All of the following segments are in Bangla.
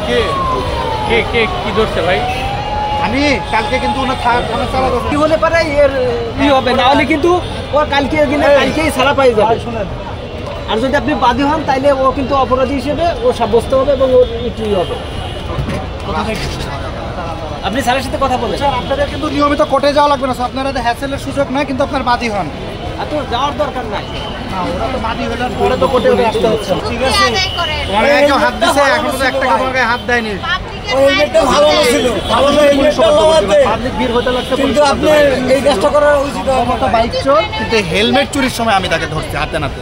কে কে কে কি ধরছে ভাই? আমি কালকে কিন্তু ওনার থানা চালাবো কি হলে পারে এর ই হবে না হলে কিন্তু ও কালকেই ছাড়া পাই যাবে। আর যদি আপনি বাদী হন তাইলে ও কিন্তু অপরাধী হিসেবে ও সাব্যস্ত হবে এবং ওর কি হবে। আপনি স্যারের সাথে কথা বলেন। স্যার আপনাদের কিন্তু নিয়মিত কোর্টে যাওয়া লাগবে না স্যার, আপনারা হ্যাসেলের সুযোগ নয় কিন্তু আপনার বাদী হন। আর তো যাওয়ার দরকার নাই, না ওরা তো বাদী হলেন পরে তো কোর্টে আসতে হচ্ছে। ঠিক আছে তোমার গায়ে কেউ হাত দিছে, এখন তো 1 টাকা তোমার গায়ে হাত দেয়নি। ওই হেলমেটটা ভালো ছিল, ভালো হেলমেটটা লাগাতে পাবলিক ভিড় হতে লাগছে, কিন্তু আপনি এই কাজটা করা উচিত মতো বাইক চোর কিন্তু হেলমেট চুরির সময় আমি তাকে ধরছি হাতে নাতে,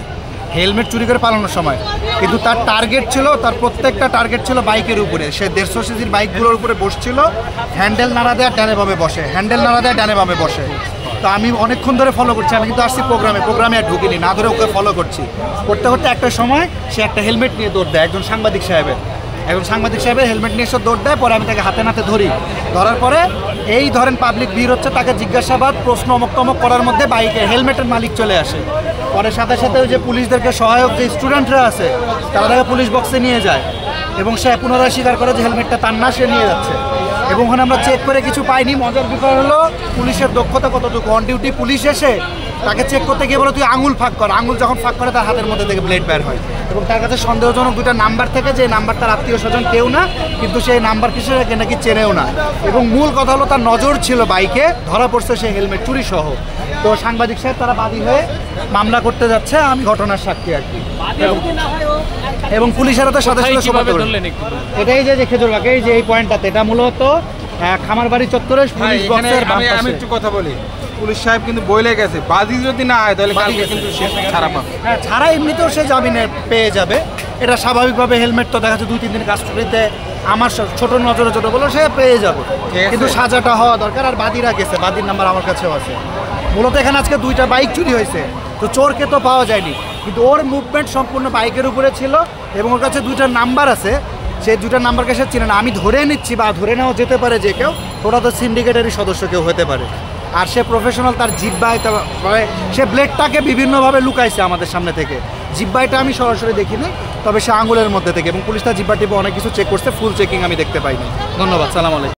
হেলমেট চুরি করে পালানোর সময়। কিন্তু তার টার্গেট ছিল, তার প্রত্যেকটা টার্গেট ছিল বাইকের উপরে। সে 150 সিসির বাইকগুলোর উপরে বসছিল, হ্যান্ডেল নাড়া দেওয়া ডানে বামে বসে, হ্যান্ডেল নাড়া দেওয়া ডানে বামে বসে। তো আমি অনেকক্ষণ ধরে ফলো করছি, আমি কিন্তু আসছি প্রোগ্রামে আর ঢুকিনি, না ধরে ওকে ফলো করতে করতে একটা সময় সে একটা হেলমেট নিয়ে দৌড় দেয় একজন সাংবাদিক সাহেবের হেলমেট নিয়ে এসে দৌড় দেয়। পরে আমি তাকে হাতে নাতে ধরি, ধরার পরে এই ধরেন পাবলিক ভিড় হচ্ছে, তাকে জিজ্ঞাসাবাদ প্রশ্ন অমক তমক করার মধ্যে বাইকে হেলমেটের মালিক চলে আসে। পরে সাথে সাথে ওই যে পুলিশদেরকে সহায়ক যে স্টুডেন্টরা আছে তারা তাকে পুলিশ বক্সে নিয়ে যায় এবং সে পুনরায় স্বীকার করে যে হেলমেটটা তার না, সে নিয়ে যাচ্ছে। এবং ওখানে আমরা চেক করে কিছু পাইনি। মজার বিষয় হলো পুলিশের দক্ষতা কতটুকু। অন ডিউটি পুলিশ এসে তাকে চেক করতে গিয়ে বলো তুই আঙুল ফাঁক কর, আঙুল যখন ফাঁক করে তার হাতের মধ্যে থেকে ব্লেড বের হয় এবং তার কাছে সন্দেহজনক 2টা নাম্বার থেকে, যে নাম্বার তার আত্মীয় স্বজন কেউ না, কিন্তু সেই নাম্বার কিসের নাকি চেনেও না। এবং মূল কথা হলো তার নজর ছিল বাইকে, ধরা পড়ছে সে হেলমেট চুরি সহ। তো সাংবাদিক সাহেব তারা বাদী হয়ে মামলা করতে যাচ্ছে, আমি ঘটনার সাক্ষী আর কি। এবং পুলিশেরা তো সাথে সাথে কিভাবে ধরলেন একটু? এটাই যে খেজুরবাগ, এই যে এই পয়েন্টটাতে, এটা মূলত খামারবাড়ি চত্বরে পুলিশ বক্সের আমি একটু কথা বলি। পুলিশ সাহেব কিন্তু বলে গেছে বাদী যদি না হয় তাহলে কালকে কিন্তু সে ছাড়া পাবে। হ্যাঁ, ছাড়া এমনিতেও সে জামিনে পেয়ে যাবে, এটা স্বাভাবিকভাবে। হেলমেট তো দেখা যাচ্ছে 2-3 দিন কাস্টডিতে, আমার ছোট নজরে ছোট বলে সে পেয়ে যাবে, কিন্তু সাজাটা হওয়া দরকার। আর বাদীরা গেছে, বাদীর নাম্বার আমার কাছেও আছে। মূলত এখানে আজকে 2টা বাইক চুরি হয়েছে, তো চোরকে তো পাওয়া যায়নি, কিন্তু ওর মুভমেন্ট সম্পূর্ণ বাইকের উপরে ছিল এবং ওর কাছে 2টা নাম্বার আছে। সেই 2টা নাম্বারকে সে চিনে না। আমি ধরে নিচ্ছি বা ধরে নেওয়া যেতে পারে যে কেউ, ওরা তো সিন্ডিকেটেরই সদস্য কেউ হতে পারে। আর সে প্রফেশনাল, তার জিব্বায় সে ব্লেডটাকে বিভিন্নভাবে লুকাইছে আমাদের সামনে থেকে। জিব্বাইটা আমি সরাসরি দেখিনি, তবে সে আঙুলের মধ্যে থেকে, এবং পুলিশ তার জিব্বা টিপে অনেক কিছু চেক করছে, ফুল চেকিং আমি দেখতে পাইনি। ধন্যবাদ, সালাম আলাইকুম।